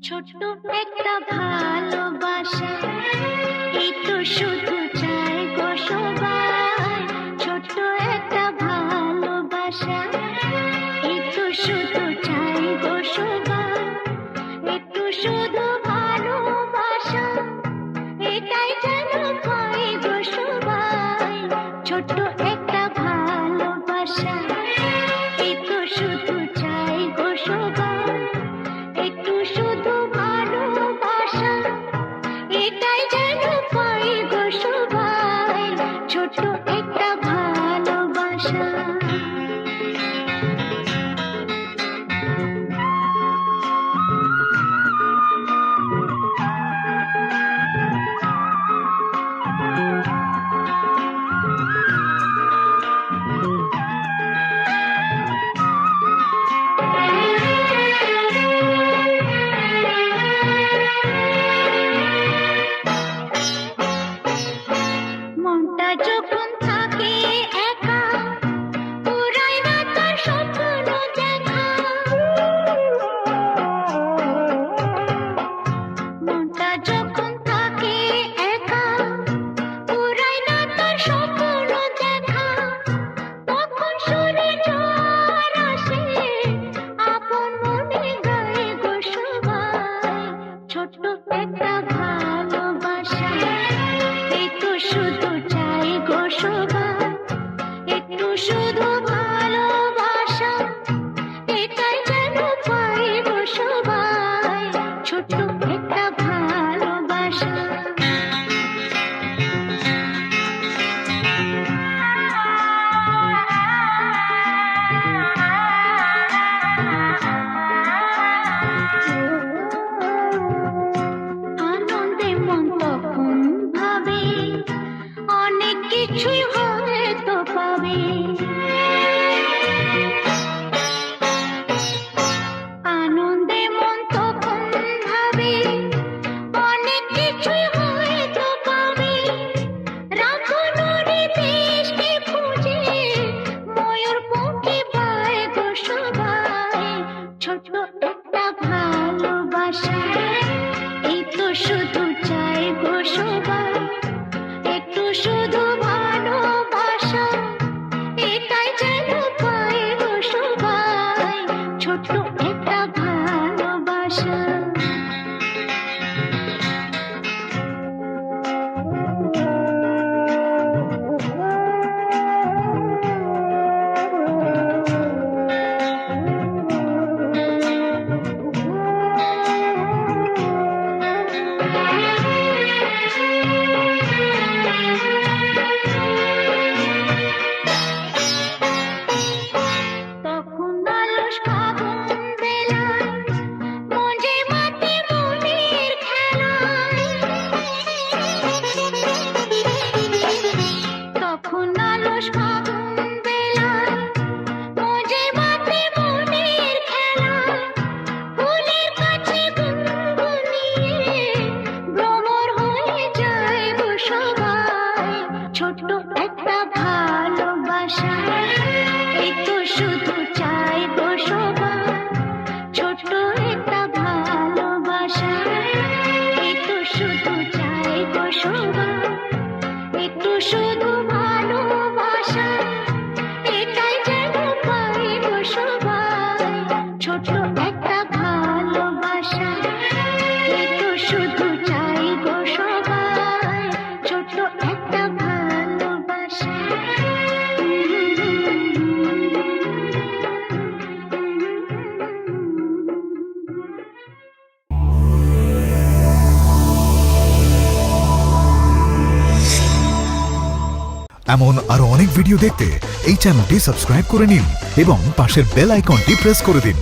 ছোট্ট একটা ভালোবাসা, এই তো শুধু চাই গো সবাই। ছোট্ট একটা ভালোবাসা, এই তো শুধু চাই গো সবাই। একটু শুধু ভালোবাসা, এটাই যেন পাই গো সবাই। ছোট্ট একটা ভালোবাসা, এই তো শুধু চাই গো সবাই। একটু শুধু ভালোবাসা, এটাই যেন পাই গো সবাই। ছোট্ট একটা ভালোবাসা। মনটা যখন থাকে একা, পুরাই না তার স্বপ্ন দেখা। মনটা যখন থাকে একা, পুরাই না তার স্বপ্ন দেখা। তখন শুনে ঝড় আসে, আপন মনে গায়ে গো সবাই। ছোট্ট একটা ভালোবাসা, এই তো শুধু চাই গো সবাই। একটু শুধু ভালোবাসা, এটাই যেন পাই গো সবাই। ছোট্ট একটা ভালোবাসা। আনন্দে মন তখন ভাবে, অনেক কিছুই হয়তো পাবে। আনন্দে মন তখন ভাবে, অনেক কিছুই হয়তো পাবে। রাখুনরে দেশকে খুঁজে, ময়ূর পঙ্খী পায় গো সবাই। ছোট্ট একটা ভালোবাসা, এই তো শুধু চাই গো সবাই। একটু শুধু ভালোবাসা, এটাই যেন পাই গো সবাই। ছোট্ট একটা ভালোবাসা। তখন আলস ফাগুন বেলায়, মঞ্জে মাতে মনের খেলায়। তখন আলস ফাগুন বেলায়, মঞ্জে মাতে মনের খেলায়। ফুলের কাছে গুনগুনিয়ে, ভ্রমর হয়ে যায় গো সবাই। ছোট্ট একটা ভালোবাসা, এই তো শুধু চাই গো সবাই। ছোট্ট একটা ভালোবাসা, এই তো শুধু চাই গো সবাই। একটু শুধু ভালোবাসা, এটাই যেন পাই গো সবাই। ছোট্ট একটা ভালোবাসা, এই তো শুধু চাই গো সবাই। ছোট্ট একটা ভালোবাসা। এমন আরো অনেক ভিডিও দেখতে এই চ্যানেলটি সাবস্ক্রাইব করে নিন এবং পাশের বেল আইকনটি প্রেস করে দিন।